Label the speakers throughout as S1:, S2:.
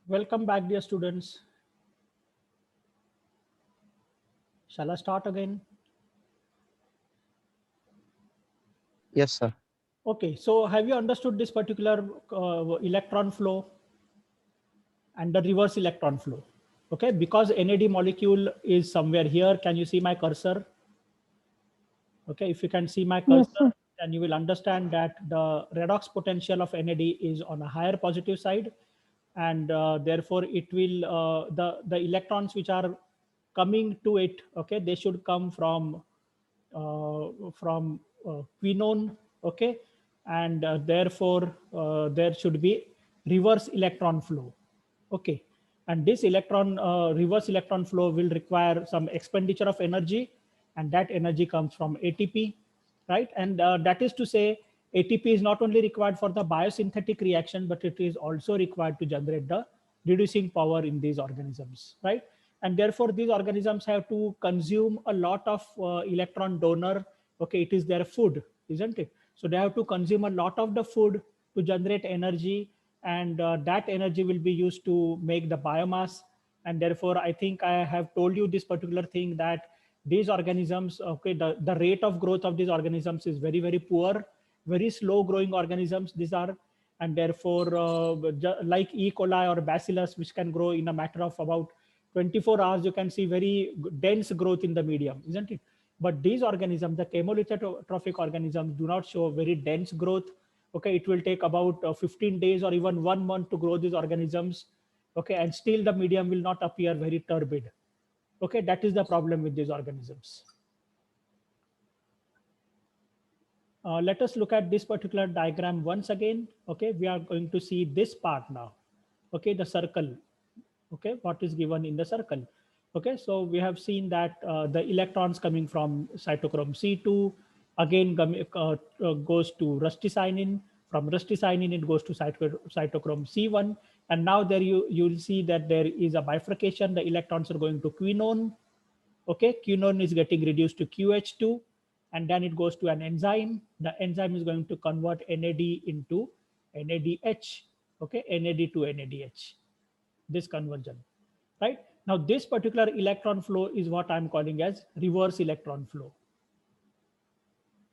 S1: Welcome back, dear students. Shall I start again?
S2: Yes, sir.
S1: Okay, so have you understood this particular electron flow and the reverse electron flow? Okay, because NAD molecule is somewhere here. Can you see my cursor? Okay, if you can see my
S3: Yes,
S1: cursor,
S3: sir.
S1: then you will understand that the redox potential of NAD is on a higher positive side, and therefore it will the electrons which are coming to it. Okay, they should come from quinone. Okay, and therefore there should be reverse electron flow. Okay, and this reverse electron flow will require some expenditure of energy, and that energy comes from ATP, right? And that is to say, ATP is not only required for the biosynthetic reaction, but it is also required to generate the reducing power in these organisms, right? And therefore these organisms have to consume a lot of electron donor. Okay, it is their food, isn't it? So they have to consume a lot of the food to generate energy, and that energy will be used to make the biomass. And therefore I think I have told you this particular thing, that these organisms, okay, the rate of growth of these organisms is very, very poor, very slow growing organisms these are. And therefore like E. coli or bacillus, which can grow in a matter of about 24 hours, you can see very dense growth in the medium, isn't it? But these organisms, the chemolithotrophic organisms, do not show very dense growth. Okay, it will take about 15 days or even 1 month to grow these organisms. Okay, and still the medium will not appear very turbid. Okay, that is the problem with these organisms. Let us look at this particular diagram once again. Okay, we are going to see this part now. Okay, the circle. Okay, what is given in the circle? Okay, so we have seen that the electrons coming from cytochrome C2 again goes to rustacyanine. From rustacyanine it goes to cytochrome C1, and now there you'll see that there is a bifurcation. The electrons are going to quinone. Okay, quinone is getting reduced to QH2, and then it goes to an enzyme. The enzyme is going to convert NAD into NADH. Okay, NAD to NADH, this conversion, right? Now this particular electron flow is what I'm calling as reverse electron flow.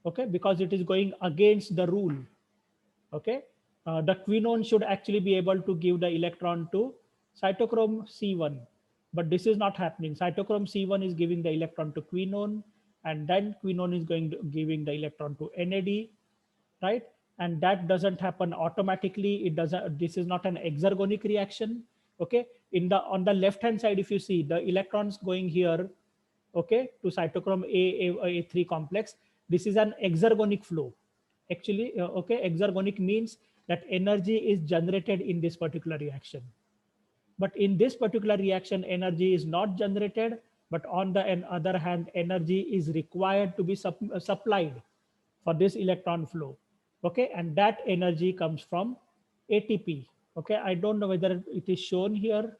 S1: Okay, because it is going against the rule. Okay, the quinone should actually be able to give the electron to cytochrome C1, but this is not happening. Cytochrome C1 is giving the electron to quinone, and then quinone is going to giving the electron to NAD, right? And that doesn't happen automatically. It doesn't. This is not an exergonic reaction. Okay, in the on the left hand side, if you see the electrons going here, okay, to cytochrome A3 complex, this is an exergonic flow. Actually, okay, exergonic means that energy is generated in this particular reaction. But in this particular reaction, energy is not generated, but on the other hand, energy is required to be supplied for this electron flow. Okay, and that energy comes from ATP. Okay, I don't know whether it is shown here.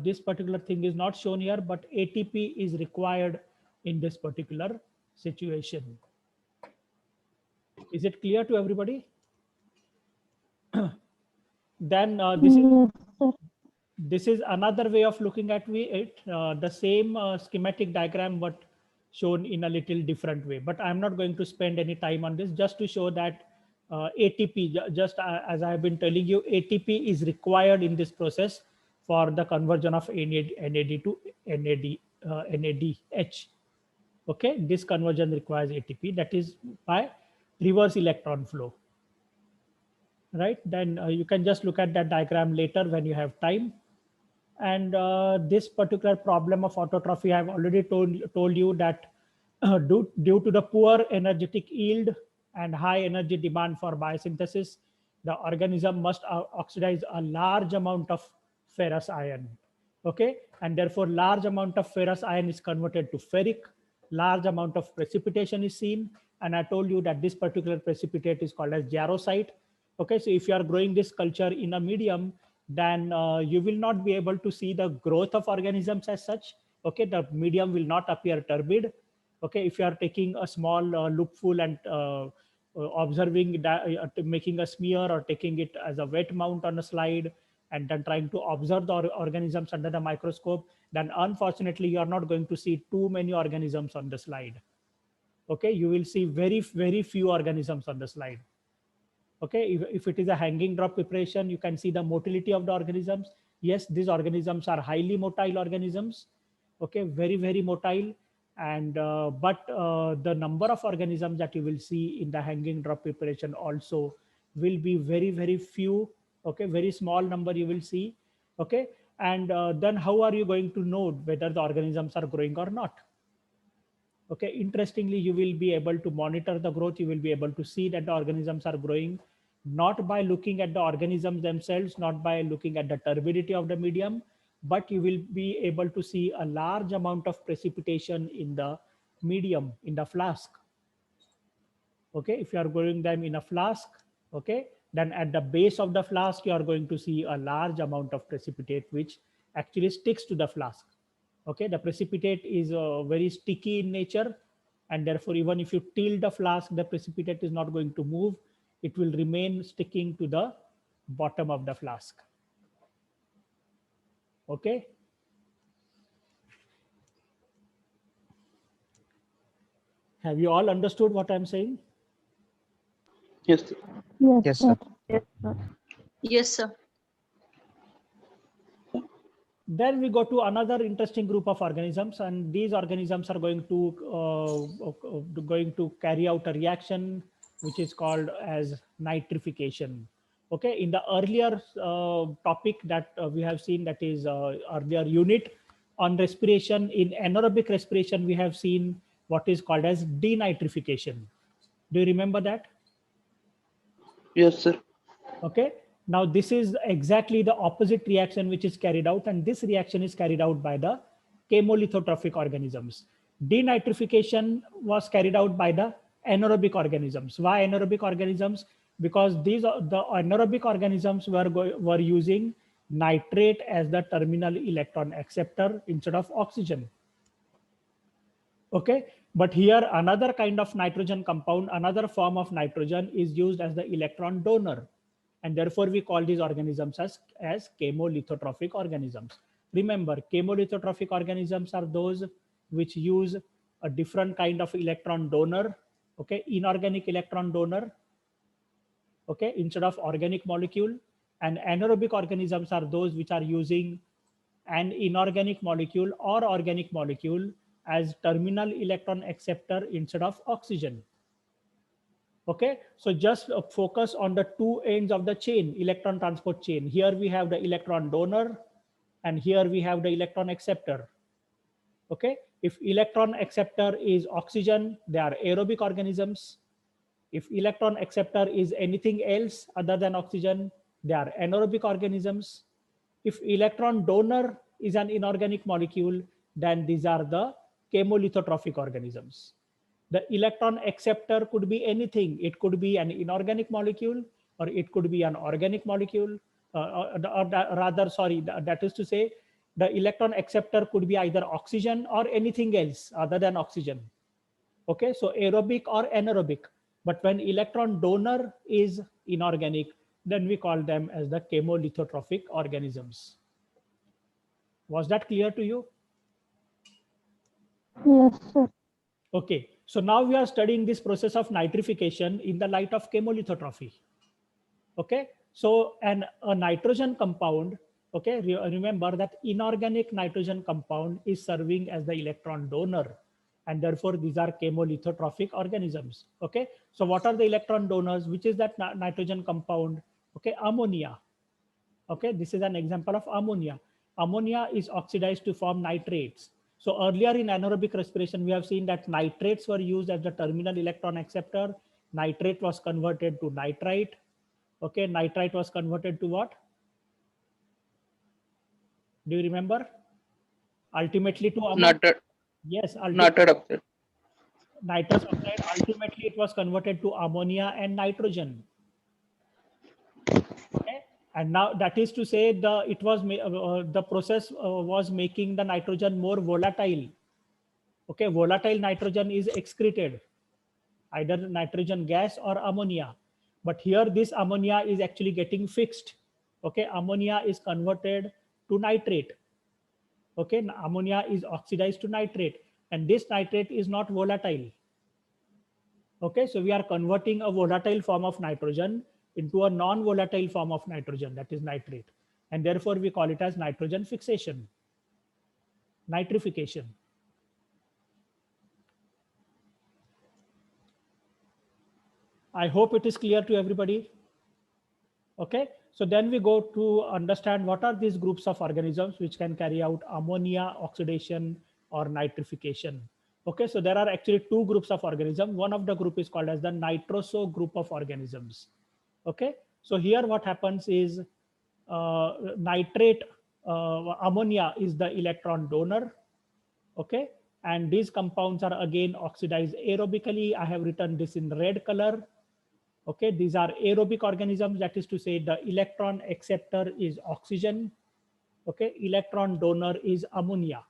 S1: This particular thing is not shown here, but ATP is required in this particular situation. Is it clear to everybody? Then
S3: Yes, sir.
S1: this is another way of looking at it, the same schematic diagram but shown in a little different way. But I'm not going to spend any time on this, just to show that ATP, just as I have been telling you, ATP is required in this process for the conversion of NAD to NADH. Okay, this conversion requires ATP, that is by reverse electron flow, right? Then you can just look at that diagram later when you have time. And this particular problem of autotrophy, I've already told you that due to the poor energetic yield and high energy demand for biosynthesis, the organism must oxidize a large amount of ferrous iron. Okay, and therefore large amount of ferrous iron is converted to ferric. Large amount of precipitation is seen, and I told you that this particular precipitate is called as jarosite. Okay, so if you are growing this culture in a medium, then you will not be able to see the growth of organisms as such. Okay, the medium will not appear turbid. Okay, if you are taking a small loopful and observing that, making a smear or taking it as a wet mount on a slide, and then trying to observe the organisms under the microscope, then unfortunately you are not going to see too many organisms on the slide. Okay, you will see very few organisms on the slide. Okay, if it is a hanging drop preparation, you can see the motility of the organisms. Yes, these organisms are highly motile organisms. Okay, very motile. And but the number of organisms that you will see in the hanging drop preparation also will be very few. Okay, very small number you will see. Okay, and then how are you going to know whether the organisms are growing or not? Okay, interestingly, you will be able to monitor the growth. You will be able to see that the organisms are growing, not by looking at the organisms themselves, not by looking at the turbidity of the medium, but you will be able to see a large amount of precipitation in the medium, in the flask. Okay, if you are growing them in a flask, okay, then at the base of the flask, you are going to see a large amount of precipitate, which actually sticks to the flask. Okay, the precipitate is very sticky in nature, and therefore even if you tilt the flask, the precipitate is not going to move. It will remain sticking to the bottom of the flask. Okay, have you all understood what I'm saying?
S3: Yes, sir.
S2: Yes, sir.
S4: Yes, sir.
S1: Then we go to another interesting group of organisms, and these organisms are going to carry out a reaction which is called as nitrification. Okay, in the earlier topic that we have seen, that is earlier unit on respiration, in anaerobic respiration, we have seen what is called as denitrification. Do you remember that?
S3: Yes, sir.
S1: Okay, now this is exactly the opposite reaction which is carried out, and this reaction is carried out by the chemolithotrophic organisms. Denitrification was carried out by the anaerobic organisms. Why anaerobic organisms? Because the anaerobic organisms were using nitrate as the terminal electron acceptor instead of oxygen. Okay, but here another kind of nitrogen compound, another form of nitrogen is used as the electron donor, and therefore we call these organisms as chemolithotrophic organisms. Remember, chemolithotrophic organisms are those which use a different kind of electron donor, okay, inorganic electron donor, okay, instead of organic molecule. And anaerobic organisms are those which are using an inorganic molecule or organic molecule as terminal electron acceptor instead of oxygen. Okay, so just focus on the two ends of the chain, electron transport chain. Here we have the electron donor, and here we have the electron acceptor. Okay, if electron acceptor is oxygen, they are aerobic organisms. If electron acceptor is anything else other than oxygen, they are anaerobic organisms. If electron donor is an inorganic molecule, then these are the chemolithotrophic organisms. The electron acceptor could be anything. It could be an inorganic molecule, or it could be an organic molecule, that is to say, the electron acceptor could be either oxygen or anything else other than oxygen. Okay, so aerobic or anaerobic. But when electron donor is inorganic, then we call them as the chemolithotrophic organisms. Was that clear to you?
S5: Yes, sir.
S1: Okay, so now we are studying this process of nitrification in the light of chemolithotrophy. Okay, so a nitrogen compound, okay, remember that inorganic nitrogen compound is serving as the electron donor, and therefore these are chemolithotrophic organisms. Okay, so what are the electron donors? Which is that nitrogen compound? Okay, ammonia. Okay, this is an example of ammonia. Ammonia is oxidized to form nitrates. So earlier in anaerobic respiration, we have seen that nitrates were used as the terminal electron acceptor. Nitrate was converted to nitrite. Okay, nitrite was converted to what? Do you remember? Ultimately to ammonia. Yes,
S3: nitrate oxide.
S1: Nitrous oxide. Ultimately, it was converted to ammonia and nitrogen. Okay, and now that is to say the process was making the nitrogen more volatile. Okay, volatile nitrogen is excreted, either nitrogen gas or ammonia. But here this ammonia is actually getting fixed. Okay, ammonia is converted to nitrate. Okay, ammonia is oxidized to nitrate, and this nitrate is not volatile. Okay, so we are converting a volatile form of nitrogen into a non-volatile form of nitrogen, that is nitrate, and therefore we call it as nitrogen fixation, nitrification. I hope it is clear to everybody. Okay, so then we go to understand what are these groups of organisms which can carry out ammonia oxidation or nitrification. Okay, so there are actually two groups of organisms. One of the group is called as the nitroso group of organisms. Okay, so here what happens is nitrate, ammonia is the electron donor. Okay, and these compounds are again oxidized aerobically. I have written this in red color. Okay, these are aerobic organisms, that is to say the electron acceptor is oxygen. Okay, electron donor is ammonia.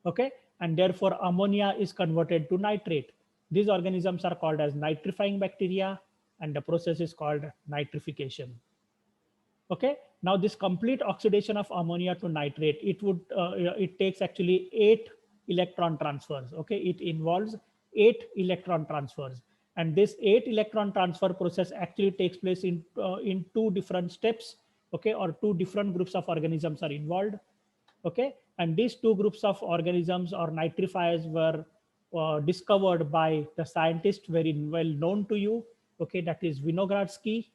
S1: Okay, and therefore ammonia is converted to nitrate. These organisms are called as nitrifying bacteria, and the process is called nitrification. Okay, now this complete oxidation of ammonia to nitrate, it takes actually 8 electron transfers. Okay, it involves 8 electron transfers, and this 8 electron transfer process actually takes place in 2 different steps. Okay, or 2 different groups of organisms are involved. Okay, and these 2 groups of organisms or nitrifiers were discovered by the scientist very well known to you. Okay, that is Vinogradsky.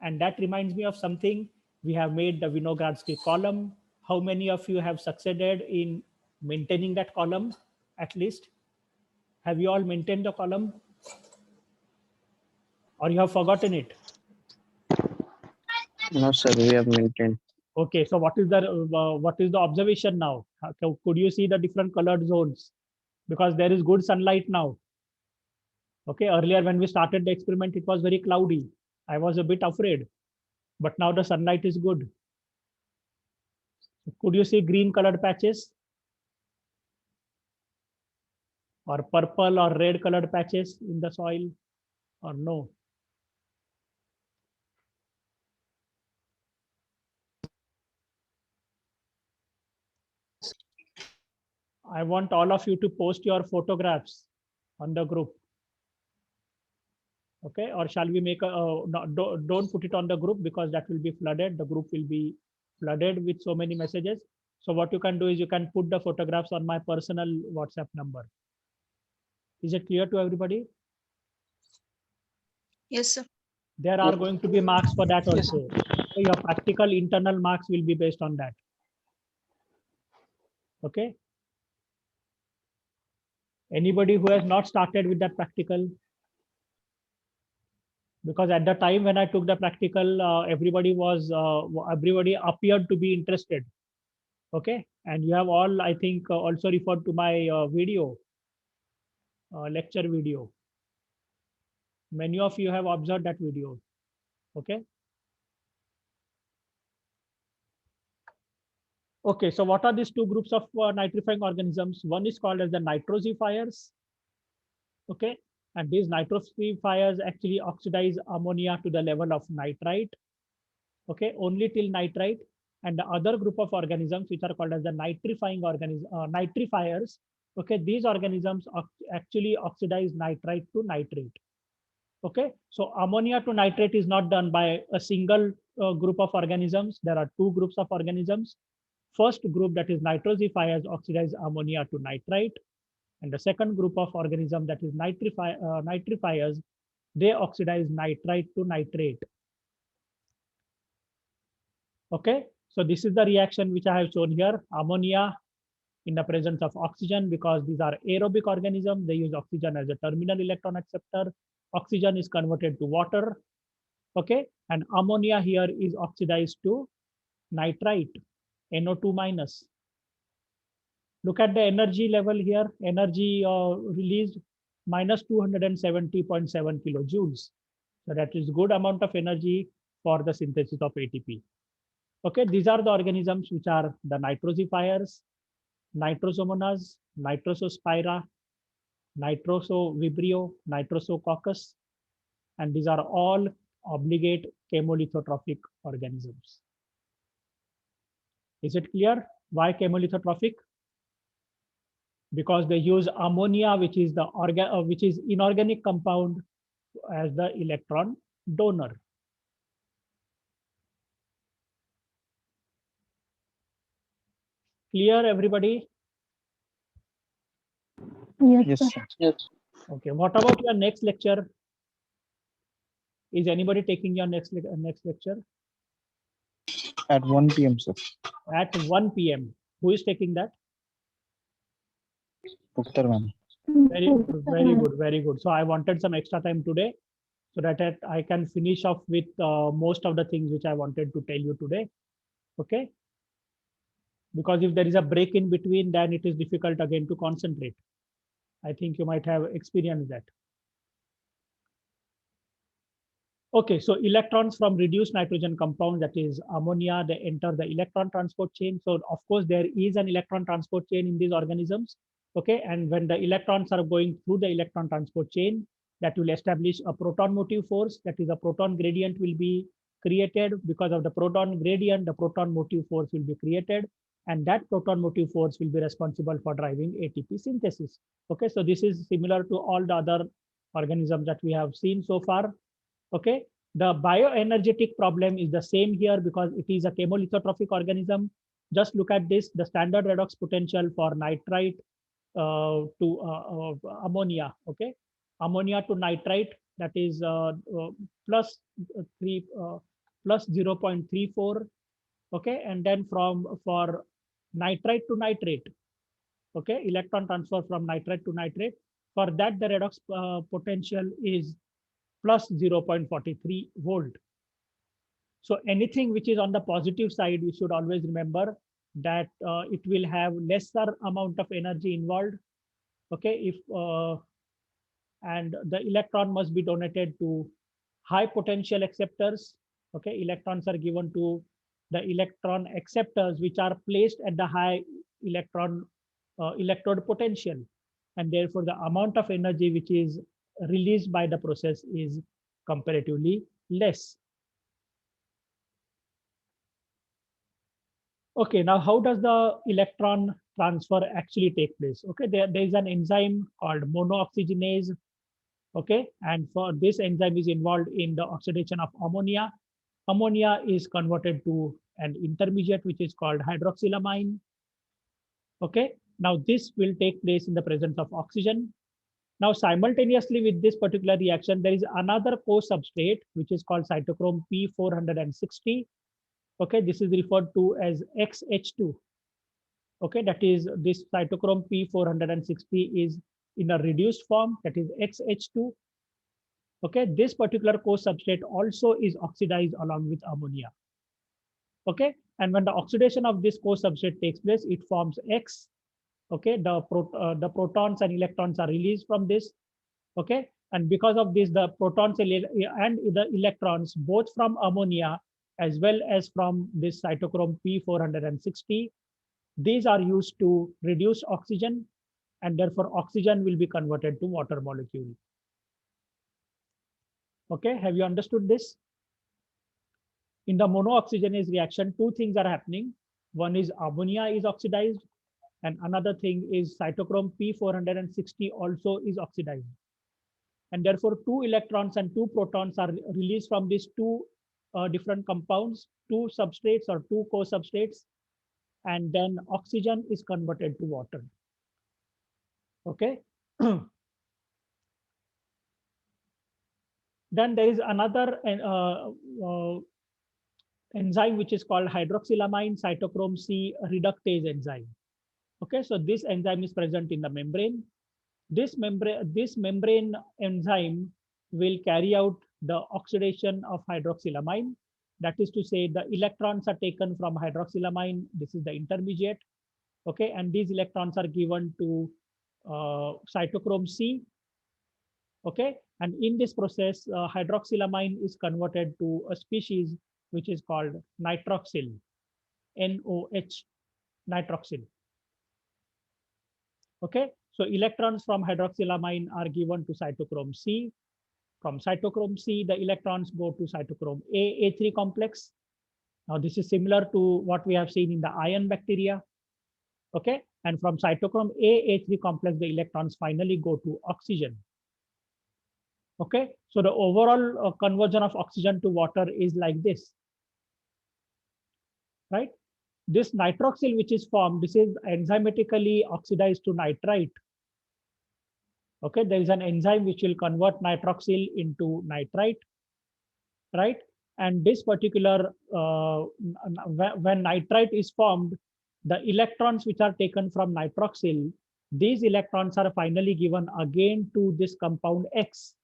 S1: And that reminds me of something. We have made the Vinogradsky column. How many of you have succeeded in maintaining that column at least? Have you all maintained the column, or you have forgotten it?
S2: No, sir, we have maintained.
S1: Okay, so what is the observation now? Could you see the different colored zones? Because there is good sunlight now. Okay, earlier when we started the experiment, it was very cloudy. I was a bit afraid, but now the sunlight is good. Could you see green colored patches? Or purple or red colored patches in the soil, or no? I want all of you to post your photographs on the group. Okay, or shall we make a, no, don't put it on the group because that will be flooded. The group will be flooded with so many messages. So what you can do is you can put the photographs on my personal WhatsApp number. Is it clear to everybody?
S4: Yes, sir.
S1: There are going to be marks for that
S3: Yes.
S1: also. So your practical internal marks will be based on that. Okay. Anybody who has not started with that practical? Because at the time when I took the practical, everybody appeared to be interested. Okay, and you have all, I think, also referred to my video, lecture video. Many of you have observed that video. Okay. Okay, so what are these 2 groups of nitrifying organisms? One is called as the nitrosifiers. Okay, and these nitrosifiers actually oxidize ammonia to the level of nitrite. Okay, only till nitrite. And the other group of organisms which are called as the nitrifiers. Okay, these organisms actually oxidize nitrite to nitrate. Okay, so ammonia to nitrate is not done by a single group of organisms. There are 2 groups of organisms. First group, that is nitrosifiers, oxidize ammonia to nitrite, and the second group of organisms, that is nitrifiers, they oxidize nitrite to nitrate. Okay, so this is the reaction which I have shown here. Ammonia in the presence of oxygen, because these are aerobic organisms, they use oxygen as a terminal electron acceptor. Oxygen is converted to water. Okay, and ammonia here is oxidized to nitrite, NO2 minus. Look at the energy level here. Energy released minus 270.7 kilojoules. So that is good amount of energy for the synthesis of ATP. Okay, these are the organisms which are the nitrosifiers, Nitrosomonas, Nitrosospira, Nitrosovibrio, Nitrosococcus, and these are all obligate chemolithotrophic organisms. Is it clear why chemolithotrophic? Because they use ammonia, which is inorganic compound, as the electron donor. Clear, everybody?
S2: Yes, sir.
S3: Yes.
S1: Okay. What about your next lecture? Is anybody taking your next lecture?
S2: At 1 p.m., sir.
S1: At 1 p.m. Who is taking that?
S2: Uttar ma'am.
S1: Very good. So I wanted some extra time today so that I can finish off with most of the things which I wanted to tell you today. Okay. Because if there is a break in between, then it is difficult again to concentrate. I think you might have experienced that. Okay, so electrons from reduced nitrogen compound, that is ammonia, they enter the electron transport chain. So of course, there is an electron transport chain in these organisms. Okay, and when the electrons are going through the electron transport chain, that will establish a proton motive force. That is, a proton gradient will be created. Because of the proton gradient, the proton motive force will be created. And that proton motive force will be responsible for driving ATP synthesis. Okay, so this is similar to all the other organisms that we have seen so far. Okay, the bioenergetic problem is the same here because it is a chemolithotrophic organism. Just look at this, the standard redox potential for nitrite to ammonia. Okay, ammonia to nitrite, that is plus 0.34. Okay, and then for nitrite to nitrate, okay, electron transfer from nitrite to nitrate, for that the redox potential is plus 0.43 volt. So anything which is on the positive side, we should always remember that it will have lesser amount of energy involved. Okay, if and the electron must be donated to high potential acceptors. Okay, electrons are given to the electron acceptors which are placed at the high electrode potential, and therefore the amount of energy which is released by the process is comparatively less. Okay, now how does the electron transfer actually take place? Okay, there is an enzyme called monooxygenase. Okay, and for this enzyme is involved in the oxidation of ammonia. Ammonia is converted to an intermediate which is called hydroxylamine. Okay, now this will take place in the presence of oxygen. Now, simultaneously with this particular reaction, there is another co-substrate which is called cytochrome P460. Okay, this is referred to as XH2. Okay, that is, this cytochrome P460 is in a reduced form, that is XH2. Okay, this particular co-substrate also is oxidized along with ammonia. Okay, and when the oxidation of this co-substrate takes place, it forms X. Okay, the protons and electrons are released from this. Okay, and because of this, the protons and the electrons, both from ammonia as well as from this cytochrome P460, these are used to reduce oxygen, and therefore oxygen will be converted to water molecule. Okay, have you understood this? In the monooxygenase reaction, two things are happening. One is ammonia is oxidized, and another thing is cytochrome P460 also is oxidized. And therefore, 2 electrons and 2 protons are released from these two different compounds, 2 substrates or 2 co-substrates, and then oxygen is converted to water. Okay. Then there is another enzyme which is called hydroxylamine cytochrome C reductase enzyme. Okay, so this enzyme is present in the membrane. This membrane enzyme will carry out the oxidation of hydroxylamine. That is to say, the electrons are taken from hydroxylamine. This is the intermediate. Okay, and these electrons are given to cytochrome C. Okay, and in this process, hydroxylamine is converted to a species which is called nitroxyl, NOH, nitroxyl. Okay, so electrons from hydroxylamine are given to cytochrome C. From cytochrome C, the electrons go to cytochrome A, A3 complex. Now this is similar to what we have seen in the iron bacteria. Okay, and from cytochrome A, A3 complex, the electrons finally go to oxygen. Okay, so the overall conversion of oxygen to water is like this, right? This nitroxyl which is formed, this is enzymatically oxidized to nitrite. Okay, there is an enzyme which will convert nitroxyl into nitrite, right? And this particular, when nitrite is formed, the electrons which are taken from nitroxyl, these electrons are finally given again to this compound X.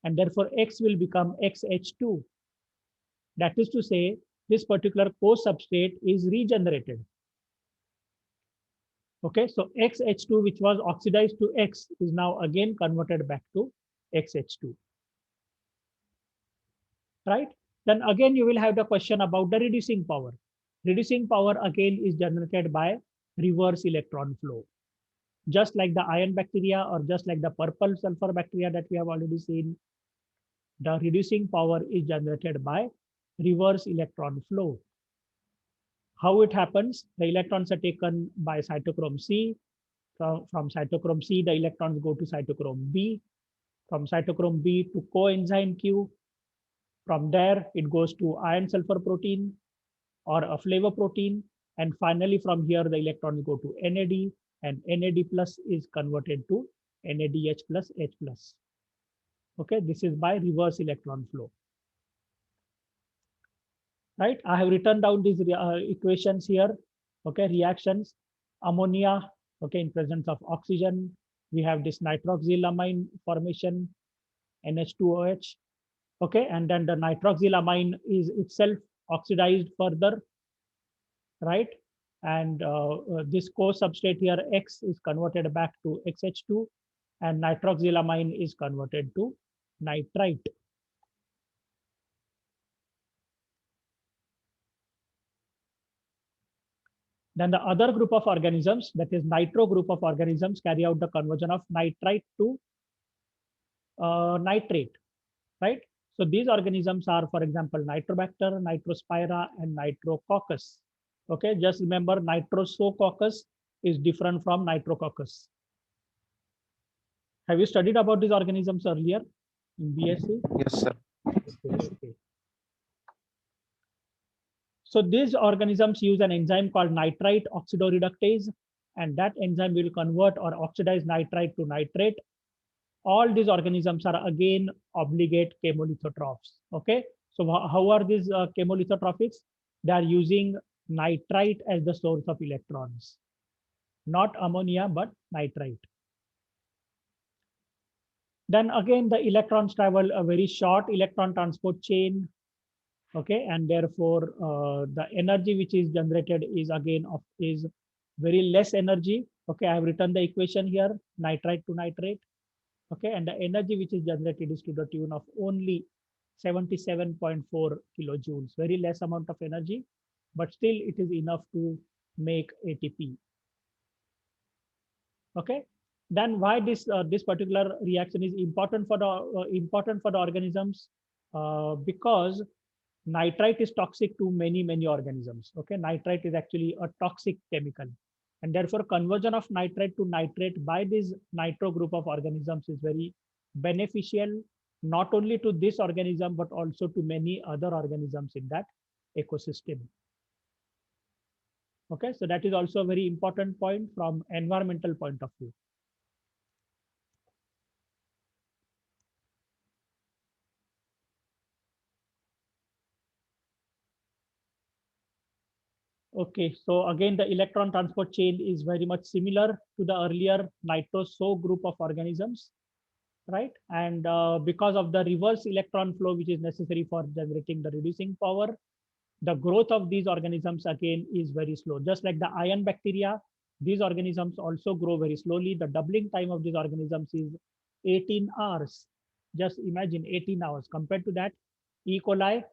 S1: And therefore X will become XH2. That is to say, this particular co-substrate is regenerated. Okay, so XH2, which was oxidized to X, is now again converted back to XH2. Right? Then again, you will have the question about the reducing power. Reducing power again is generated by reverse electron flow. Just like the iron bacteria or just like the purple sulfur bacteria that we have already seen, the reducing power is generated by reverse electron flow. How it happens? The electrons are taken by cytochrome C. From cytochrome C, the electrons go to cytochrome B. From cytochrome B to coenzyme Q. From there, it goes to iron sulfur protein or a flavoprotein. And finally, from here, the electrons go to NAD, and NAD plus is converted to NADH plus H plus. Okay, this is by reverse electron flow. Right, I have written down these equations here. Okay, reactions, ammonia, okay, in presence of oxygen, we have this nitroxylamine formation, NH2OH. Okay, and then the nitroxylamine is itself oxidized further, right? And this co-substrate here, X, is converted back to XH2, and nitroxylamine is converted to nitrite. Then the other group of organisms, that is nitro group of organisms, carry out the conversion of nitrite to nitrate, right? So these organisms are, for example, Nitrobacter, Nitrospira, and Nitrococcus. Okay, just remember Nitrosococcus is different from Nitrococcus. Have you studied about these organisms earlier in BSc?
S2: Yes, sir.
S1: Okay. So these organisms use an enzyme called nitrite oxidoreductase, and that enzyme will convert or oxidize nitrite to nitrate. All these organisms are again obligate chemolithotrophs. Okay, so how are these chemolithotrophics? They are using nitrite as the source of electrons, not ammonia, but nitrite. Then again, the electrons travel a very short electron transport chain. Okay, and therefore the energy which is generated is again is very less energy. Okay, I have written the equation here, nitrite to nitrate. Okay, and the energy which is generated is to the tune of only 77.4 kilojoules, very less amount of energy, but still it is enough to make ATP. Okay, then why this particular reaction is important for the organisms? Because nitrite is toxic to many organisms. Okay, nitrite is actually a toxic chemical, and therefore conversion of nitrite to nitrate by this nitro group of organisms is very beneficial, not only to this organism but also to many other organisms in that ecosystem. Okay, so that is also a very important point from environmental point of view. Okay, so again, the electron transport chain is very much similar to the earlier nitro-so group of organisms, right? And because of the reverse electron flow, which is necessary for generating the reducing power, the growth of these organisms again is very slow. Just like the iron bacteria, these organisms also grow very slowly. The doubling time of these organisms is 18 hours. Just imagine 18 hours. Compared to that, E. coli,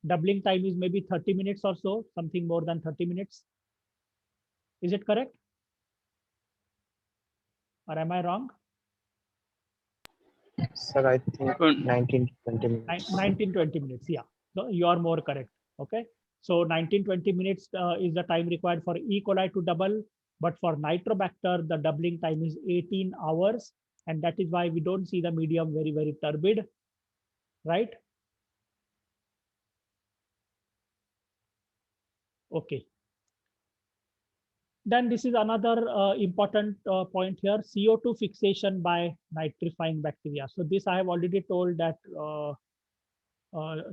S1: doubling time is maybe 30 minutes or so, something more than 30 minutes. Is it correct? Or am I wrong?
S2: Sir, I think 19 to 20 minutes.
S1: 19-20 minutes. Yeah, so you are more correct. Okay, so 19-20 minutes is the time required for E. coli to double, but for Nitrobacter, the doubling time is 18 hours, and that is why we don't see the medium very, very turbid, right? Okay. Then this is another important point here, CO2 fixation by nitrifying bacteria. So this I have already told that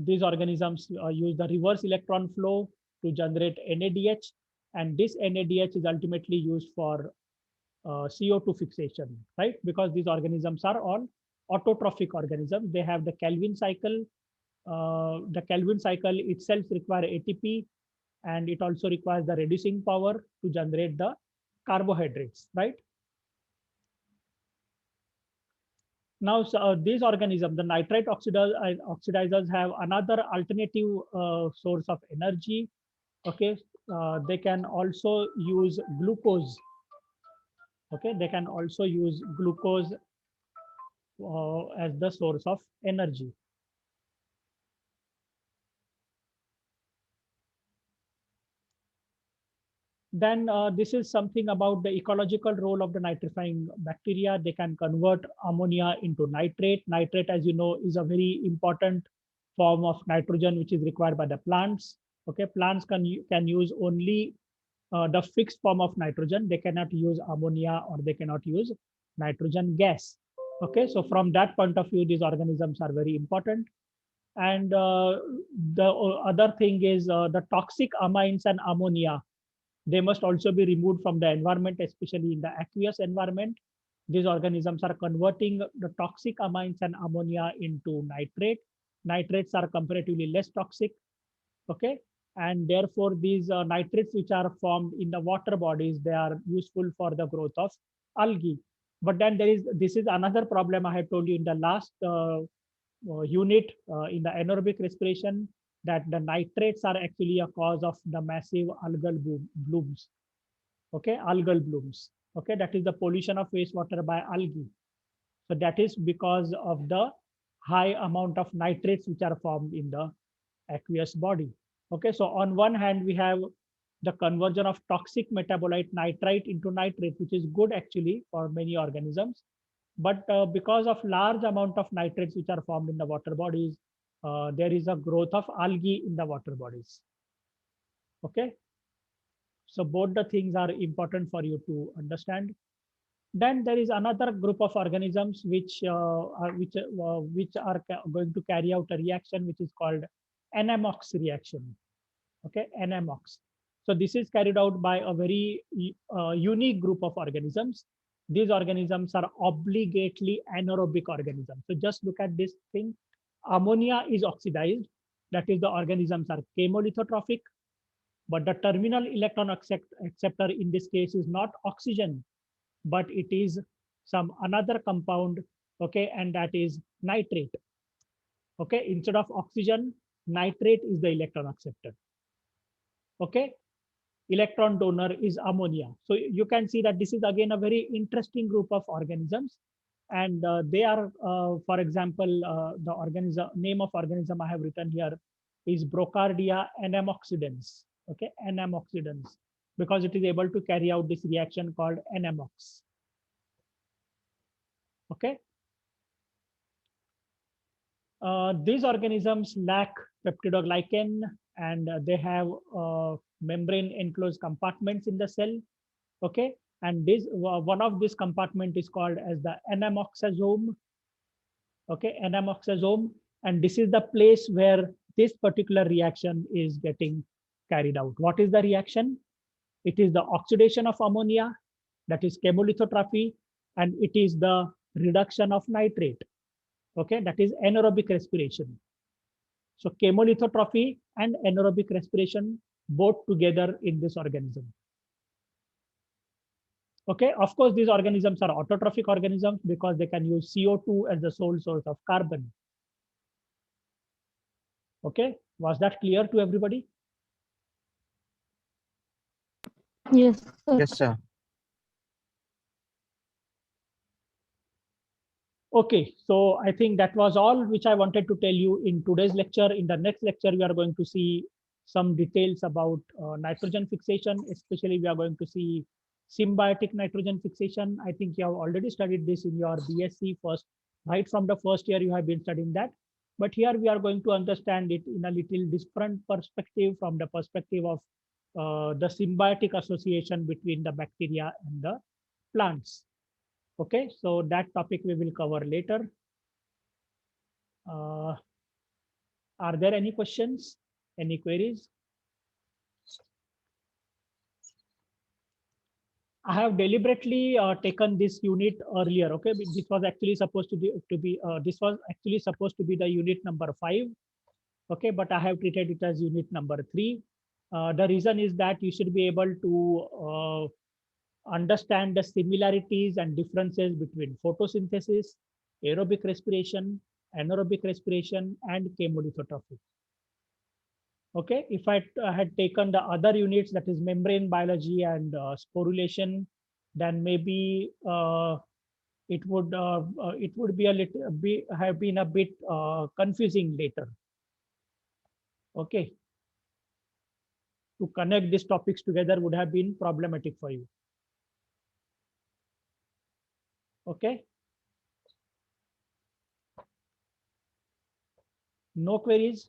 S1: these organisms use the reverse electron flow to generate NADH, and this NADH is ultimately used for CO2 fixation, right? Because these organisms are all autotrophic organisms. They have the Calvin cycle. The Calvin cycle itself requires ATP, and it also requires the reducing power to generate the carbohydrates, right? Now, these organisms, the nitrite oxidizers have another alternative source of energy. Okay, they can also use glucose. Okay, they can also use glucose as the source of energy. Then this is something about the ecological role of the nitrifying bacteria. They can convert ammonia into nitrate. Nitrate, as you know, is a very important form of nitrogen which is required by the plants. Okay, plants can use only the fixed form of nitrogen. They cannot use ammonia or they cannot use nitrogen gas. Okay, so from that point of view, these organisms are very important. And the other thing is the toxic amines and ammonia. They must also be removed from the environment, especially in the aqueous environment. These organisms are converting the toxic amines and ammonia into nitrate. Nitrates are comparatively less toxic. Okay, and therefore these nitrates which are formed in the water bodies, they are useful for the growth of algae. But then this is another problem I have told you in the last unit in the anaerobic respiration, that the nitrates are actually a cause of the massive algal blooms. Okay, algal blooms. Okay, that is the pollution of wastewater by algae. So that is because of the high amount of nitrates which are formed in the aqueous body. Okay, so on one hand, we have the conversion of toxic metabolite nitrite into nitrate, which is good actually for many organisms. But because of large amount of nitrates which are formed in the water bodies, there is a growth of algae in the water bodies. Okay, so both the things are important for you to understand. Then there is another group of organisms which are going to carry out a reaction which is called NMOX reaction. Okay, NMOX. So this is carried out by a very unique group of organisms. These organisms are obligately anaerobic organisms. So just look at this thing. Ammonia is oxidized. That is, the organisms are chemolithotrophic. But the terminal electron acceptor in this case is not oxygen, but it is some another compound. Okay, and that is nitrate. Okay, instead of oxygen, nitrate is the electron acceptor. Okay, electron donor is ammonia. So you can see that this is again a very interesting group of organisms, and they are, for example, the name of organism I have written here is Brocardia NMoxidans. Okay, NMoxidans, because it is able to carry out this reaction called NMOX. Okay. These organisms lack peptidoglycan, and they have membrane enclosed compartments in the cell. Okay, and this one of this compartment is called as the anamoxazome. Okay, anamoxazome, and this is the place where this particular reaction is getting carried out. What is the reaction? It is the oxidation of ammonia, that is chemolithotrophy, and it is the reduction of nitrate. Okay, that is anaerobic respiration. So chemolithotrophy and anaerobic respiration both together in this organism. Okay, of course, these organisms are autotrophic organisms because they can use CO2 as the sole source of carbon. Okay, was that clear to everybody?
S4: Yes, sir.
S2: Yes, sir.
S1: Okay, so I think that was all which I wanted to tell you in today's lecture. In the next lecture, we are going to see some details about nitrogen fixation, especially we are going to see symbiotic nitrogen fixation. I think you have already studied this in your BSc first, right from the first year you have been studying that. But here we are going to understand it in a little different perspective, from the perspective of the symbiotic association between the bacteria and the plants. Okay, so that topic we will cover later. Are there any questions, any queries? I have deliberately taken this unit earlier. Okay, this was actually supposed to be this was actually supposed to be the unit number 5. Okay, but I have treated it as unit number 3. The reason is that you should be able to understand the similarities and differences between photosynthesis, aerobic respiration, anaerobic respiration, and chemolithotrophy. Okay, if I had taken the other units, that is membrane biology and sporulation, then maybe it would be a little have been a bit confusing later. Okay, to connect these topics together would have been problematic for you. Okay, no queries.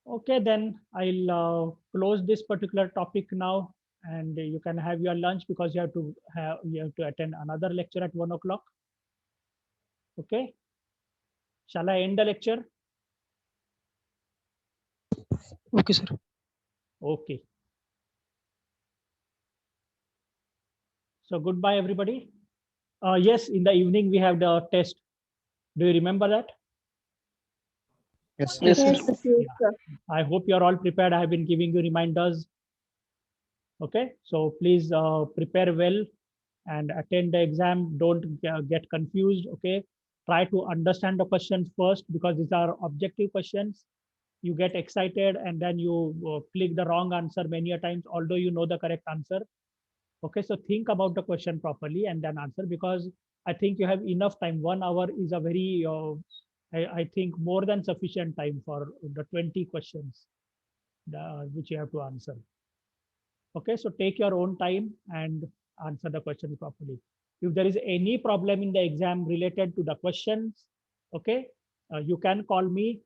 S1: Okay, then I'll close this particular topic now, and you can have your lunch because you have to attend another lecture at 1 o'clock. Okay, shall I end the lecture?
S5: Okay, sir.
S1: Okay. So goodbye, everybody. Yes, in the evening we have the test. Do you remember that?
S2: Yes.
S3: Yes, sir.
S4: Yes, sir.
S1: I hope you're all prepared. I have been giving you reminders. Okay, so please prepare well and attend the exam. Don't get confused. Okay, try to understand the questions first, because these are objective questions. You get excited and then you click the wrong answer many a times, although you know the correct answer. Okay, so think about the question properly and then answer, because I think you have enough time. 1 hour is a very, I think, more than sufficient time for the 20 questions which you have to answer. Okay, so take your own time and answer the question properly. If there is any problem in the exam related to the questions, okay, you can call me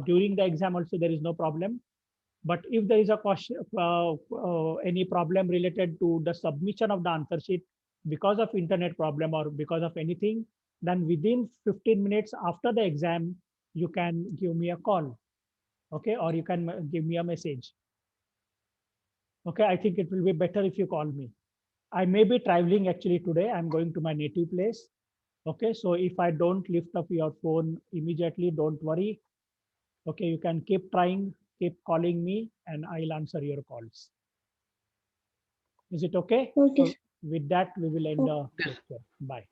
S1: during the exam also, there is no problem. But if there is a question, any problem related to the submission of the answer sheet because of internet problem or because of anything, then within 15 minutes after the exam, you can give me a call. Okay, or you can give me a message. Okay, I think it will be better if you call me. I may be traveling actually today. I'm going to my native place. Okay, so if I don't lift up your phone immediately, don't worry. Okay, you can keep trying, keep calling me, and I'll answer your calls. Is it okay?
S4: Okay.
S1: So with that, we will end the lecture. Bye.